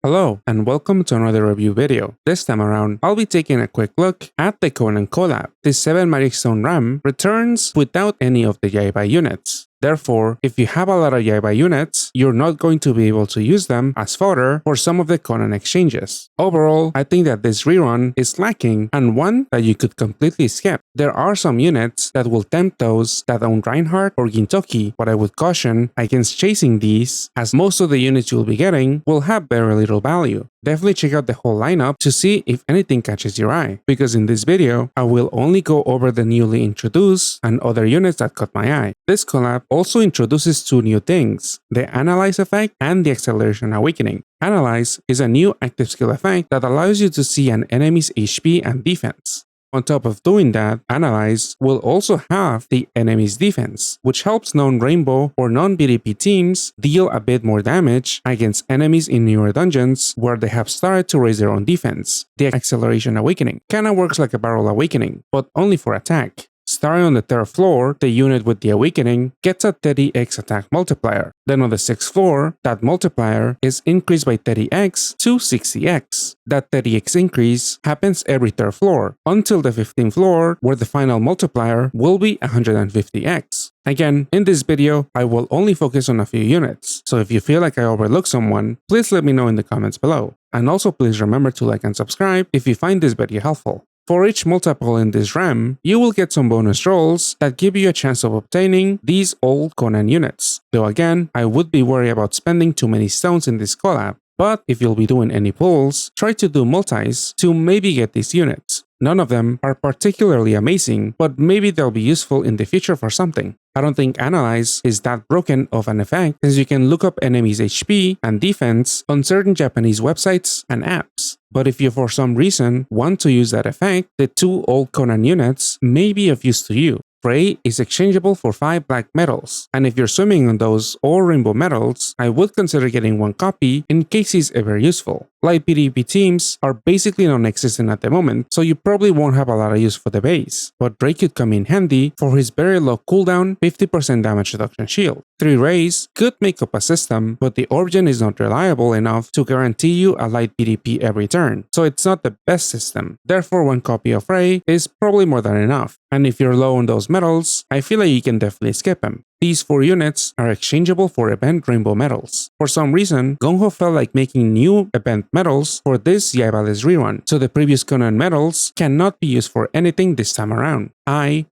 Hello, and welcome to another review video. This time around, I'll be taking a quick look at the Conan Collab. This 7 Magic Stone RAM returns without any of the Yaiba units. Therefore, if you have a lot of Yaiba units, you're not going to be able to use them as fodder for some of the Conan exchanges. Overall, I think that this rerun is lacking and one that you could completely skip. There are some units that will tempt those that own Reinhardt or Gintoki, but I would caution against chasing these, as most of the units you'll be getting will have very little value. Definitely check out the whole lineup to see if anything catches your eye, because in this video, I will only go over the newly introduced and other units that caught my eye. This collab also introduces 2 new things, the Analyze effect and the Acceleration Awakening. Analyze is a new active skill effect that allows you to see an enemy's HP and defense. On top of doing that, Analyze will also have the enemy's defense, which helps non-Rainbow or non-BDP teams deal a bit more damage against enemies in newer dungeons where they have started to raise their own defense. The Acceleration Awakening kinda works like a Barrel Awakening, but only for attack. Starting on the 3rd floor, the unit with the Awakening gets a 30x attack multiplier. Then on the 6th floor, that multiplier is increased by 30x to 60x. That 30x increase happens every 3rd floor, until the 15th floor, where the final multiplier will be 150x. Again, in this video, I will only focus on a few units, so if you feel like I overlooked someone, please let me know in the comments below. And also please remember to like and subscribe if you find this video helpful. For each multiple in this RAM, you will get some bonus rolls that give you a chance of obtaining these old Conan units. Though again, I would be worried about spending too many stones in this collab, but if you'll be doing any pulls, try to do multis to maybe get these units. None of them are particularly amazing, but maybe they'll be useful in the future for something. I don't think Analyze is that broken of an effect, since you can look up enemies' HP and defense on certain Japanese websites and apps. But if you for some reason want to use that effect, the 2 old Conan units may be of use to you. Frey is exchangeable for 5 black medals, and if you're swimming on those or rainbow medals, I would consider getting 1 copy in case he's ever useful. Light PvP teams are basically non-existent at the moment, so you probably won't have a lot of use for the base, but Ray could come in handy for his very low cooldown 50% damage reduction shield. 3 rays could make up a system, but the origin is not reliable enough to guarantee you a light PvP every turn, so it's not the best system. Therefore, 1 copy of Ray is probably more than enough, and if you're low on those medals, I feel like you can definitely skip them. These 4 units are exchangeable for event rainbow medals. For some reason, Gonho felt like making new event medals for this Yaiba-less rerun, so the previous Conan medals cannot be used for anything this time around.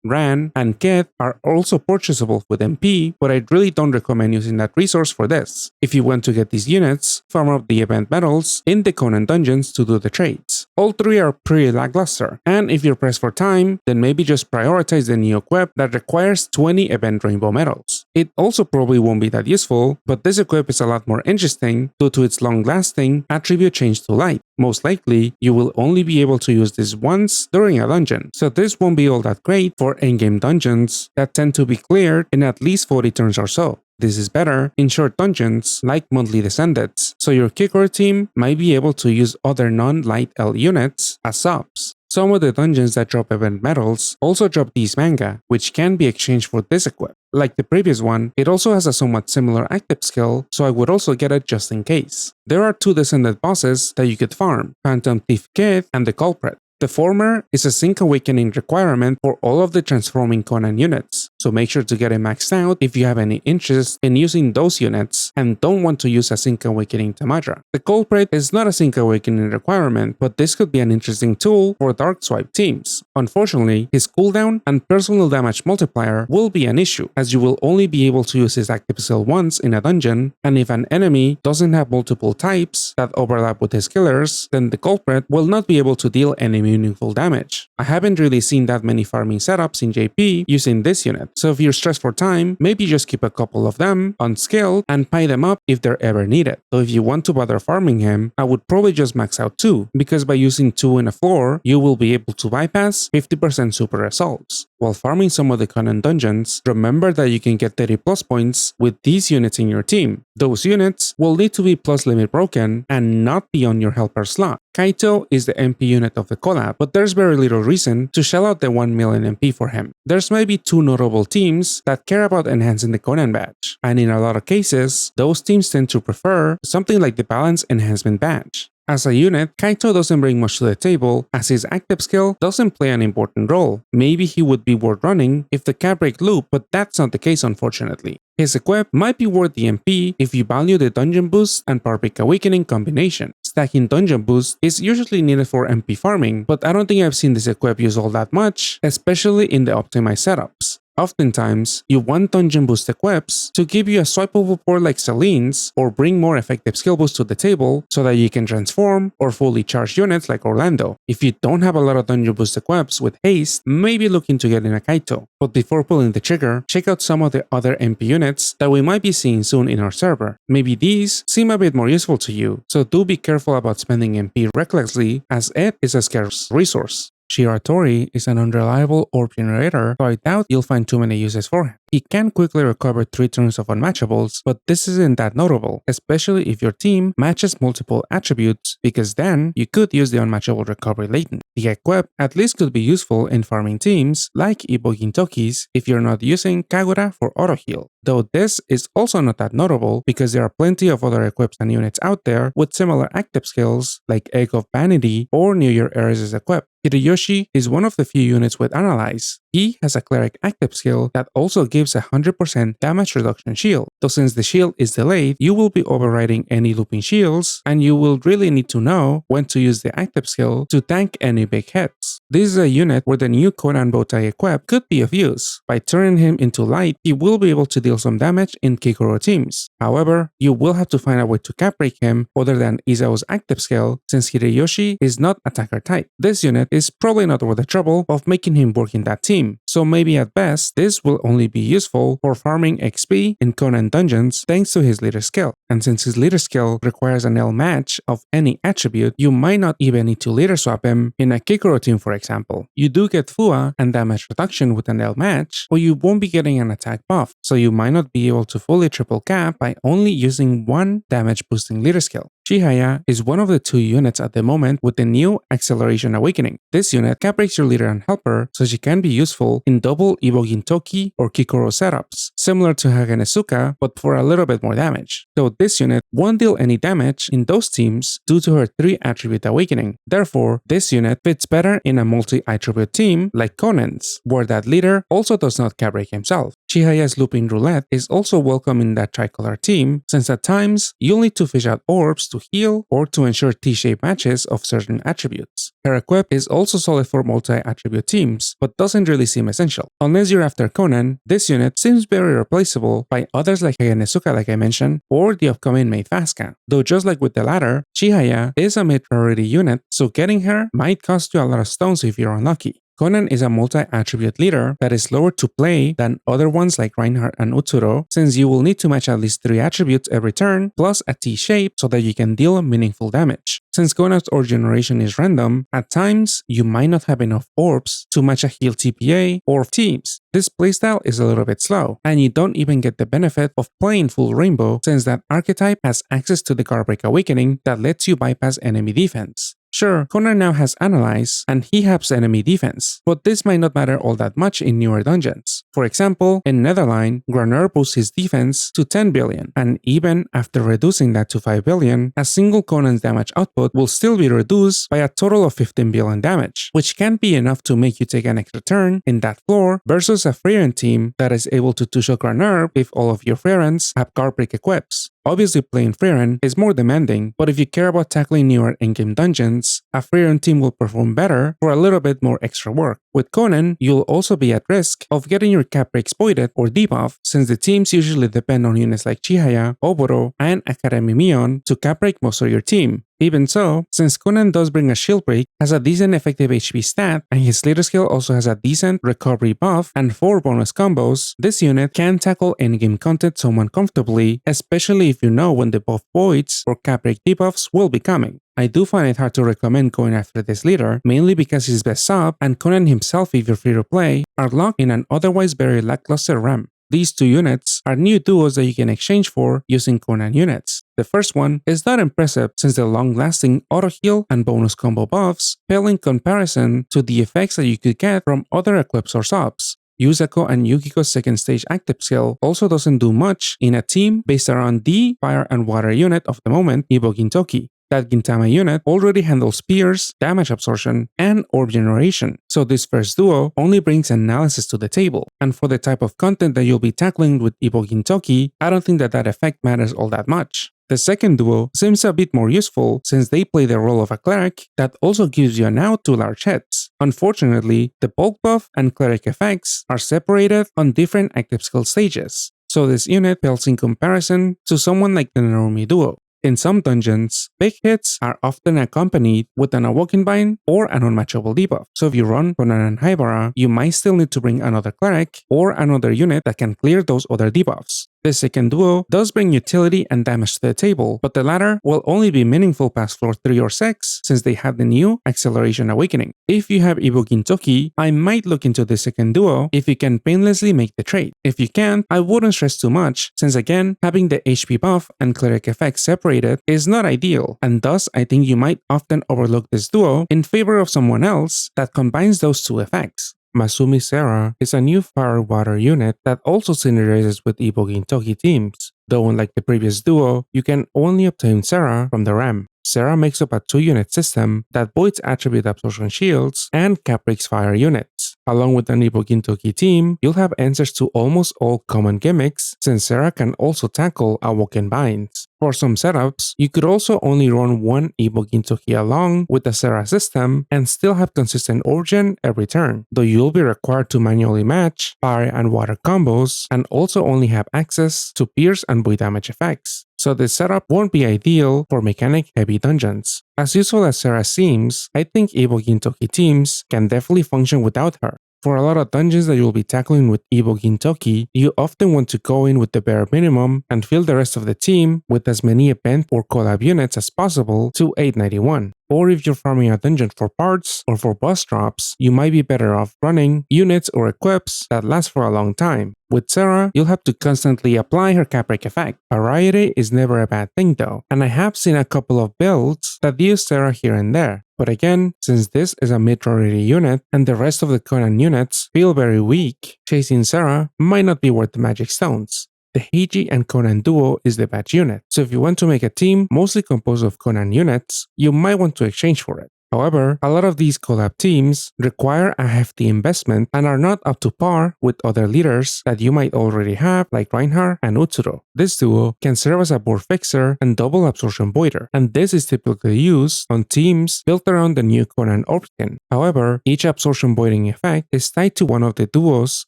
Ran, and Ket are also purchasable with MP, but I really don't recommend using that resource for this. If you want to get these units, farm up the event medals in the Conan dungeons to do the trades. All 3 are pretty lackluster, and if you're pressed for time, then maybe just prioritize the new equip that requires 20 event rainbow medals. It also probably won't be that useful, but this equip is a lot more interesting due to its long-lasting attribute change to light. Most likely, you will only be able to use this once during a dungeon, so this won't be all that great for endgame dungeons that tend to be cleared in at least 40 turns or so. This is better in short dungeons like Monthly Descendants, so your kicker team might be able to use other non-light L units as subs. Some of the dungeons that drop event medals also drop these manga, which can be exchanged for this equip. Like the previous one, it also has a somewhat similar active skill, so I would also get it just in case. There are 2 descended bosses that you could farm, Phantom Thief Kid and the Culprit. The former is a Sync Awakening requirement for all of the transforming Conan units, so make sure to get it maxed out if you have any interest in using those units and don't want to use a Sync Awakening Tamadra. The Culprit is not a Sync Awakening requirement, but this could be an interesting tool for Dark Swipe teams. Unfortunately, his cooldown and personal damage multiplier will be an issue, as you will only be able to use his active skill once in a dungeon, and if an enemy doesn't have multiple types that overlap with his killers, then the Culprit will not be able to deal any meaningful damage. I haven't really seen that many farming setups in JP using this unit, so if you're stressed for time, maybe just keep a couple of them unskilled and pie them up if they're ever needed. So if you want to bother farming him, I would probably just max out 2, because by using 2 in a floor, you will be able to bypass 50% super assaults. While farming some of the Conan dungeons, remember that you can get 30 plus points with these units in your team. Those units will need to be plus limit broken and not be on your helper slot. Kaito is the MP unit of the collab, but there's very little reason to shell out the 1 million MP for him. There's maybe 2 notable teams that care about enhancing the Conan badge, and in a lot of cases, those teams tend to prefer something like the balance enhancement badge. As a unit, Kaito doesn't bring much to the table as his active skill doesn't play an important role. Maybe he would be worth running if the cap break loop, but that's not the case unfortunately. His equip might be worth the MP if you value the dungeon boost and power break awakening combination. Stacking dungeon boost is usually needed for MP farming, but I don't think I've seen this equip used all that much, especially in the optimized setups. Oftentimes, you want dungeon boost equips to give you a swipeable port like Celine's or bring more effective skill boost to the table so that you can transform or fully charge units like Orlando. If you don't have a lot of dungeon boost equips with haste, maybe look into getting a Kaito. But before pulling the trigger, check out some of the other MP units that we might be seeing soon in our server. Maybe these seem a bit more useful to you, so do be careful about spending MP recklessly as it is a scarce resource. Shiratori is an unreliable orb generator, so I doubt you'll find too many uses for him. He can quickly recover 3 turns of unmatchables, but this isn't that notable, especially if your team matches multiple attributes, because then you could use the unmatchable recovery latent. The equip at least could be useful in farming teams like Ibo Gintoki's if you're not using Kagura for auto heal. Though this is also not that notable because there are plenty of other equips and units out there with similar active skills like Egg of Vanity or New Year Ares' equip. Hideyoshi is one of the few units with Analyze. He has a cleric active skill that also gives a 100% damage reduction shield. So since the shield is delayed, you will be overriding any looping shields, and you will really need to know when to use the active skill to tank any big hits. This is a unit where the new Conan Bowtie equip could be of use. By turning him into light, he will be able to deal some damage in Kikoro teams. However, you will have to find a way to cap break him other than Izao's active skill since Hideyoshi is not attacker type. This unit is probably not worth the trouble of making him work in that team, so maybe at best this will only be useful for farming XP in Conan dungeons thanks to his leader skill. And since his leader skill requires an L match of any attribute, you might not even need to leader swap him in a Kikoro team for example. You do get Fua and damage reduction with an L match, but you won't be getting an attack buff, so you might not be able to fully triple cap by only using one damage boosting leader skill. Chihaya is one of the 2 units at the moment with the new Acceleration Awakening. This unit cap breaks your leader and helper so she can be useful in double Ibo Gintoki or Kikoro setups, similar to Hagenesuka but for a little bit more damage. Though this unit won't deal any damage in those teams due to her 3 attribute awakening. Therefore, this unit fits better in a multi-attribute team like Conan's, where that leader also does not cap break himself. Chihaya's looping roulette is also welcome in that tricolor team since at times you'll need to fish out orbs to heal or to ensure T-shape matches of certain attributes. Her equip is also solid for multi-attribute teams, but doesn't really seem essential. Unless you're after Conan, this unit seems very replaceable by others like Hagenesuka like I mentioned, or the upcoming Maid Fasca. Though just like with the latter, Chihaya is a mid-priority unit, so getting her might cost you a lot of stones if you're unlucky. Conan is a multi-attribute leader that is slower to play than other ones like Reinhardt and Utsuro, since you will need to match at least 3 attributes every turn plus a T-shape so that you can deal meaningful damage. Since Conan's orb generation is random, at times you might not have enough orbs to match a heal TPA or teams. This playstyle is a little bit slow, and you don't even get the benefit of playing full Rainbow since that archetype has access to the Guardbreak Awakening that lets you bypass enemy defense. Sure, Conan now has Analyze, and he helps enemy defense, but this might not matter all that much in newer dungeons. For example, in Netherline, Graner boosts his defense to 10 billion, and even after reducing that to 5 billion, a single Conan's damage output will still be reduced by a total of 15 billion damage, which can be enough to make you take an extra turn in that floor versus a Freeran team that is able to two-shot Graner if all of your Freerans have Guardbreak equips. Obviously playing Freeran is more demanding, but if you care about tackling newer in-game dungeons, a Freeran team will perform better for a little bit more extra work. With Conan, you'll also be at risk of getting your cap break exploited or debuff since the teams usually depend on units like Chihaya, Oboro, and Academy Mion to cap break most of your team. Even so, since Conan does bring a shield break, has a decent effective HP stat, and his leader skill also has a decent recovery buff and 4 bonus combos, this unit can tackle endgame content somewhat comfortably, especially if you know when the buff voids or cap break debuffs will be coming. I do find it hard to recommend going after this leader, mainly because his best sub and Conan himself if you're free to play are locked in an otherwise very lackluster REM. These 2 units are new duos that you can exchange for using Conan units. The first one is not impressive since the long-lasting auto-heal and bonus combo buffs pale in comparison to the effects that you could get from other equips or subs. Yusaku and Yukiko's second stage active skill also doesn't do much in a team based around the fire and water unit of the moment, Ibo Gintoki. That Gintama unit already handles spears, damage absorption, and orb generation, so this first duo only brings analysis to the table. And for the type of content that you'll be tackling with Ibo Gintoki, I don't think that effect matters all that much. The second duo seems a bit more useful since they play the role of a cleric that also gives you an out to large hits. Unfortunately, the bulk buff and cleric effects are separated on different active skill stages, so this unit pales in comparison to someone like the Narumi duo. In some dungeons, big hits are often accompanied with an Awoken Bind or an unmatchable debuff, so if you run Conan and Haibara, you might still need to bring another cleric or another unit that can clear those other debuffs. The second duo does bring utility and damage to the table, but the latter will only be meaningful past floor 3 or 6 since they have the new Acceleration Awakening. If you have Ibo Gintoki, I might look into the second duo if you can painlessly make the trade. If you can't, I wouldn't stress too much since again, having the HP buff and cleric effects separated is not ideal, and thus I think you might often overlook this duo in favor of someone else that combines those 2 effects. Masumi Sera is a new fire-water unit that also synergizes with Ibo Gintoki teams, though unlike the previous duo, you can only obtain Sera from the REM. Sera makes up a 2-unit system that voids attribute absorption shields and cap breaks fire units. Along with an Ibo Gintoki team, you'll have answers to almost all common gimmicks since Sera can also tackle Awoken Binds. For some setups, you could also only run one Ibo Gintoki along with the Sera system and still have consistent origin every turn, though you'll be required to manually match fire and water combos and also only have access to pierce and void damage effects. So this setup won't be ideal for mechanic-heavy dungeons. As useful as Sera seems, I think Ibo Gintoki teams can definitely function without her. For a lot of dungeons that you'll be tackling with Ibo Gintoki, you often want to go in with the bare minimum and fill the rest of the team with as many event or collab units as possible to 891. Or if you're farming a dungeon for parts or for boss drops, you might be better off running units or equips that last for a long time. With Sera, you'll have to constantly apply her cap break effect. Variety is never a bad thing though, and I have seen a couple of builds that use Sera here and there. But again, since this is a mid-priority unit and the rest of the Conan units feel very weak, chasing Sera might not be worth the magic stones. The Heiji and Conan duo is the badge unit, so if you want to make a team mostly composed of Conan units, you might want to exchange for it. However, a lot of these collab teams require a hefty investment and are not up to par with other leaders that you might already have like Reinhardt and Utsuro. This duo can serve as a board fixer and double absorption voider, and this is typically used on teams built around the new Conan orb skin. However, each absorption voiding effect is tied to one of the duo's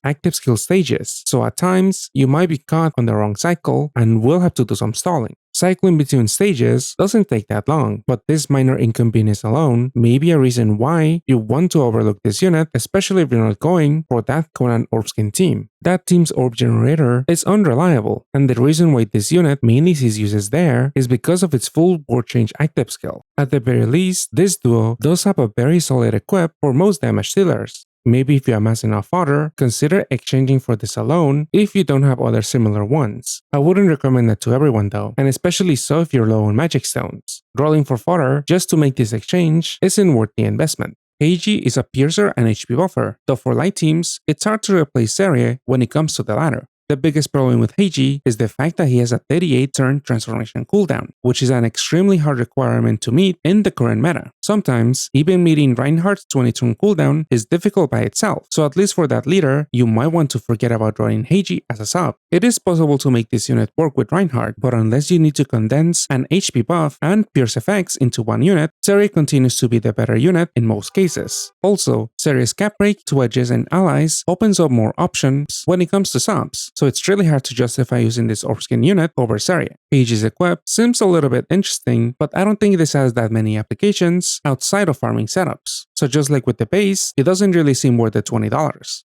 active skill stages, so at times you might be caught on the wrong cycle and will have to do some stalling. Cycling between stages doesn't take that long, but this minor inconvenience alone may be a reason why you want to overlook this unit, especially if you're not going for that Conan orb skin team. That team's orb generator is unreliable, and the reason why this unit mainly sees uses there is because of its full board change active skill. At the very least, this duo does have a very solid equip for most damage dealers. Maybe if you amass enough fodder, consider exchanging for this alone if you don't have other similar ones. I wouldn't recommend that to everyone though, and especially so if you're low on magic stones. Rolling for fodder just to make this exchange isn't worth the investment. Heiji is a piercer and HP buffer, though for light teams, it's hard to replace Serie when it comes to the latter. The biggest problem with Heiji is the fact that he has a 38-turn transformation cooldown, which is an extremely hard requirement to meet in the current meta. Sometimes, even meeting Reinhardt's 20-turn cooldown is difficult by itself, so at least for that leader, you might want to forget about running Heiji as a sub. It is possible to make this unit work with Reinhardt, but unless you need to condense an HP buff and pierce effects into one unit, Serie continues to be the better unit in most cases. Also, Serie's cap break to adjacent allies opens up more options when it comes to subs, so it's really hard to justify using this orb skin unit over Serie. Heiji's equip seems a little bit interesting, but I don't think this has that many applications outside of farming setups. So just like with the base, it doesn't really seem worth the $20.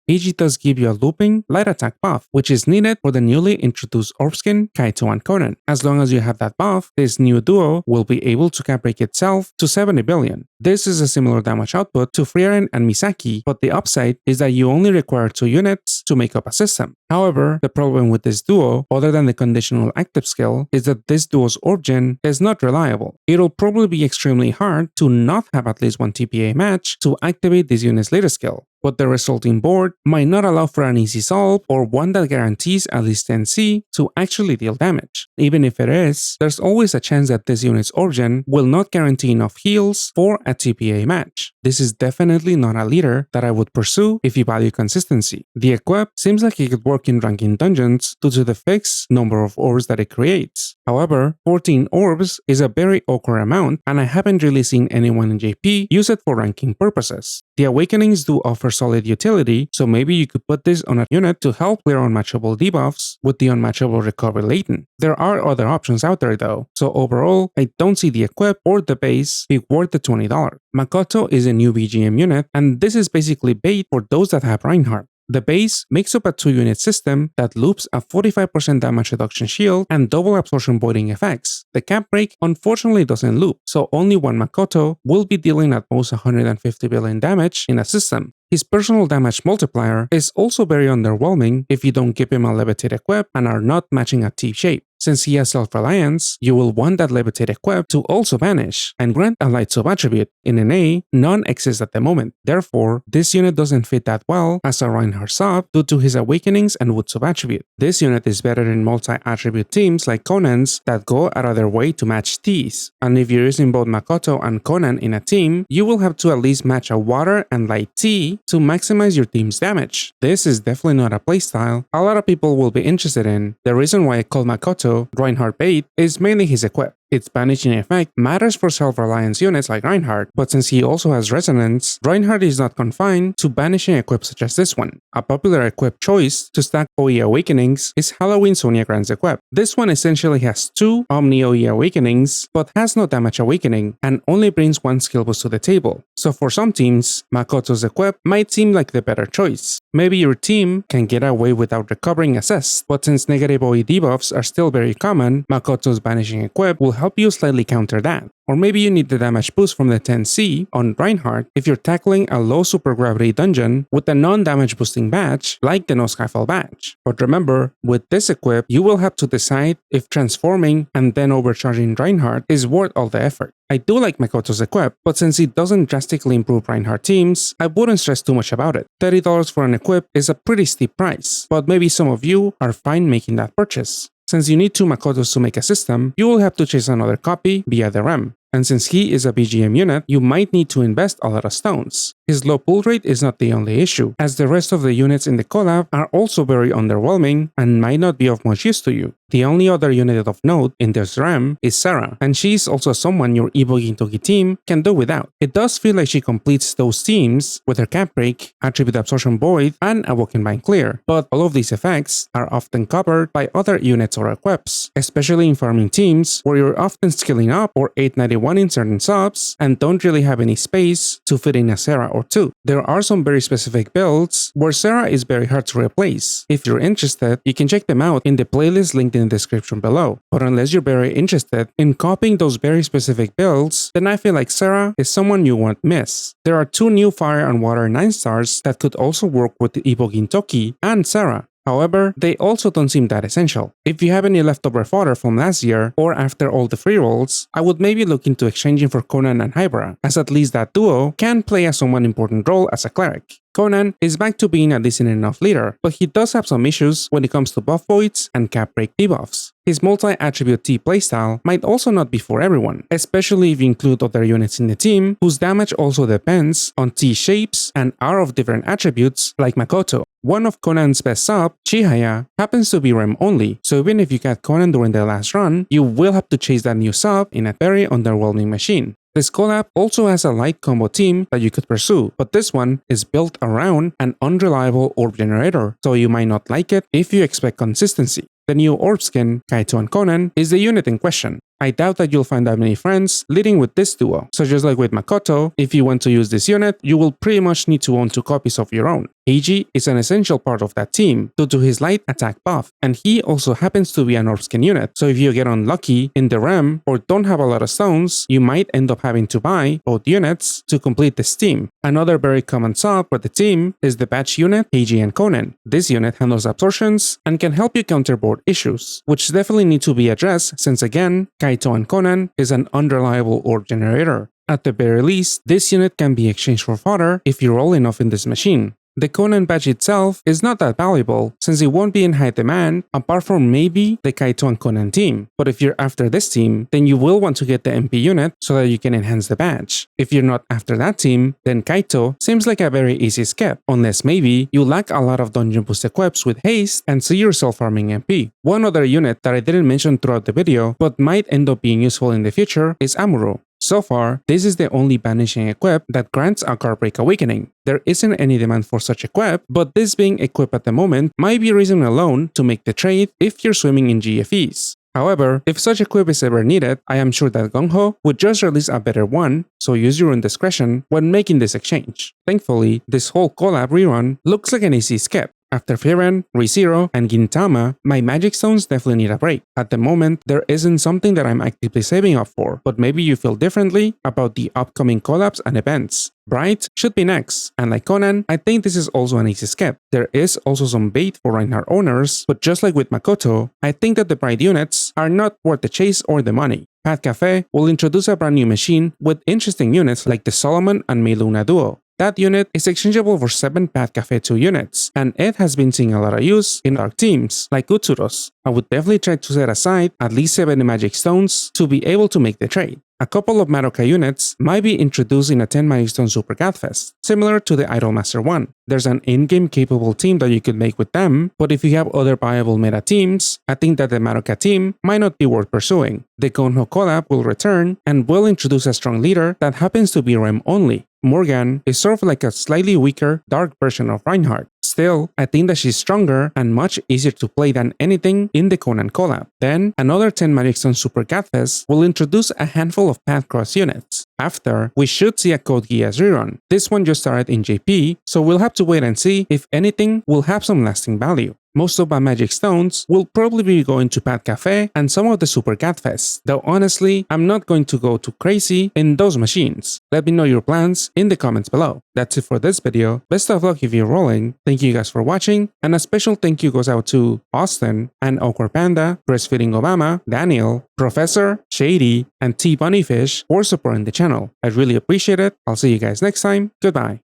Heiji does give you a looping light attack buff, which is needed for the newly introduced orb skin Kaito and Conan. As long as you have that buff, this new duo will be able to cap break itself to 70 billion. This is a similar damage output to Frieren and Misaki, but the upside is that you only require 2 units to make up a system. However, the problem with this duo, other than the conditional active skill, is that this duo's orb gen is not reliable. It'll probably be extremely hard to not have at least one TPA match to activate this unit's later skill, but the resulting board might not allow for an easy solve or one that guarantees at least 10C to actually deal damage. Even if it is, there's always a chance that this unit's orb gen will not guarantee enough heals for a TPA match. This is definitely not a leader that I would pursue if you value consistency. The equip seems like it could work in ranking dungeons due to the fixed number of orbs that it creates. However, 14 orbs is a very awkward amount, and I haven't really seen anyone in JP use it for ranking purposes. The awakenings do offer solid utility, so maybe you could put this on a unit to help clear unmatchable debuffs with the unmatchable recovery latent. There are other options out there though, so overall, I don't see the equip or the base be worth the $20. Makoto is a new BGM unit, and this is basically bait for those that have Reinhardt. The base makes up a 2-unit system that loops a 45% damage reduction shield and double absorption voiding effects. The cap break unfortunately doesn't loop, so only one Makoto will be dealing at most 150 billion damage in a system. His personal damage multiplier is also very underwhelming if you don't give him a levitate equip and are not matching a T shape. Since he has self-reliance, you will want that levitate equip to also vanish and grant a light sub attribute. In NA, none exists at the moment. Therefore, this unit doesn't fit that well as a Reinhardt sub due to his awakenings and wood sub attribute. This unit is better in multi-attribute teams like Conan's that go out of their way to match Ts. And if you're using both Makoto and Conan in a team, you will have to at least match a water and light T to maximize your team's damage. This is definitely not a playstyle a lot of people will be interested in. The reason why I call Makoto Reinhardt bait is mainly his equip. Its banishing effect matters for self-reliance units like Reinhardt, but since he also has resonance, Reinhardt is not confined to banishing equips such as this one. A popular equip choice to stack OE Awakenings is Halloween Sonia Grand's equip. This one essentially has 2 Omni OE Awakenings, but has no damage awakening, and only brings 1 skill boost to the table. So for some teams, Makoto's equip might seem like the better choice. Maybe your team can get away without recovering assist, but since negative OE debuffs are still very common, Makoto's banishing equip will help you slightly counter that. Or maybe you need the damage boost from the 10C on Reinhardt if you're tackling a low supergravity dungeon with a non-damage boosting badge like the No Skyfall badge. But remember, with this equip, you will have to decide if transforming and then overcharging Reinhardt is worth all the effort. I do like Makoto's equip, but since it doesn't drastically improve Reinhardt teams, I wouldn't stress too much about it. $30 for an equip is a pretty steep price, but maybe some of you are fine making that purchase. Since you need 2 Makotos to make a system, you will have to chase another copy via the REM. And since he is a BGM unit, you might need to invest a lot of stones. His low pull rate is not the only issue, as the rest of the units in the collab are also very underwhelming and might not be of much use to you. The only other unit of note in this REM is Sera, and she is also someone your Ibo Gintoki team can do without. It does feel like she completes those teams with her Cap Break, Attribute Absorption Void, and Awoken Bind Clear, but all of these effects are often covered by other units or equips, especially in farming teams where you're often skilling up or 891 in certain subs and don't really have any space to fit in a Sera or 2. There are some very specific builds where Sera is very hard to replace. If you're interested, you can check them out in the playlist linked in the description below. But unless you're very interested in copying those very specific builds, then I feel like Sera is someone you won't miss. There are 2 new Fire and Water 9-stars that could also work with the Ibo Gintoki and Sera. However, they also don't seem that essential. If you have any leftover fodder from last year, or after all the free rolls, I would maybe look into exchanging for Conan and Haibara, as at least that duo can play a somewhat important role as a cleric. Conan is back to being a decent enough leader, but he does have some issues when it comes to buff voids and cap break debuffs. His multi-attribute T playstyle might also not be for everyone, especially if you include other units in the team whose damage also depends on T shapes and are of different attributes like Makoto. One of Conan's best sub, Chihaya, happens to be REM only, so even if you get Conan during the last run, you will have to chase that new sub in a very underwhelming machine. This collab also has a light combo team that you could pursue, but this one is built around an unreliable orb generator, so you might not like it if you expect consistency. The new orb skin, Kaito and Conan, is the unit in question. I doubt that you'll find that many friends leading with this duo, so just like with Makoto, if you want to use this unit, you will pretty much need to own 2 copies of your own. Heiji is an essential part of that team due to his light attack buff, and he also happens to be an Orbskin unit, so if you get unlucky in the REM or don't have a lot of stones, you might end up having to buy both units to complete this team. Another very common sub for the team is the Batch unit, Heiji and Conan. This unit handles absorptions and can help you counter board issues, which definitely need to be addressed since again, Kaito and Conan is an unreliable orb generator. At the very least, this unit can be exchanged for fodder if you roll enough in this machine. The Conan badge itself is not that valuable since it won't be in high demand apart from maybe the Kaito and Conan team, but if you're after this team, then you will want to get the MP unit so that you can enhance the badge. If you're not after that team, then Kaito seems like a very easy skip, unless maybe you lack a lot of dungeon boost equips with haste and see yourself farming MP. One other unit that I didn't mention throughout the video but might end up being useful in the future is Amuro. So far, this is the only banishing equip that grants a Guardbreak Awakening. There isn't any demand for such equip, but this being equipped at the moment might be reason alone to make the trade if you're swimming in GFEs. However, if such equip is ever needed, I am sure that Gung-Ho would just release a better one, so use your own discretion when making this exchange. Thankfully, this whole collab rerun looks like an easy skip. After Frieren, ReZero, and Gintama, my magic stones definitely need a break. At the moment, there isn't something that I'm actively saving up for, but maybe you feel differently about the upcoming collabs and events. Bright should be next, and like Conan, I think this is also an easy skip. There is also some bait for Reinhardt owners, but just like with Makoto, I think that the Bright units are not worth the chase or the money. Path Cafe will introduce a brand new machine with interesting units like the Solomon and Meiluna duo. That unit is exchangeable for 7 Path Cafe 2 units, and it has been seeing a lot of use in dark teams, like Utsuros. I would definitely try to set aside at least 70 magic stones to be able to make the trade. A couple of Madoka units might be introduced in a 10 Magic Stone Super Gadfest, similar to the Idolmaster one. There's an in-game capable team that you could make with them, but if you have other viable meta teams, I think that the Madoka team might not be worth pursuing. The Gung-Ho collab will return and will introduce a strong leader that happens to be REM only. Morgan is sort of like a slightly weaker, dark version of Reinhardt. Still, I think that she's stronger and much easier to play than anything in the Conan collab. Then, another 10 Magic Stone Super Gadfest will introduce a handful of Path Cross units. After, we should see a Code Geass rerun. This one just started in JP, so we'll have to wait and see if anything will have some lasting value. Most of my magic stones will probably be going to Path Cafe and some of the Super Gadfests, though honestly, I'm not going to go too crazy in those machines. Let me know your plans in the comments below. That's it for this video. Best of luck if you're rolling. Thank you guys for watching, and a special thank you goes out to Austin and Awkward Panda, Breastfeeding Obama, Daniel, Professor, Shady, and T Bunnyfish for supporting the channel. I really appreciate it. I'll see you guys next time. Goodbye.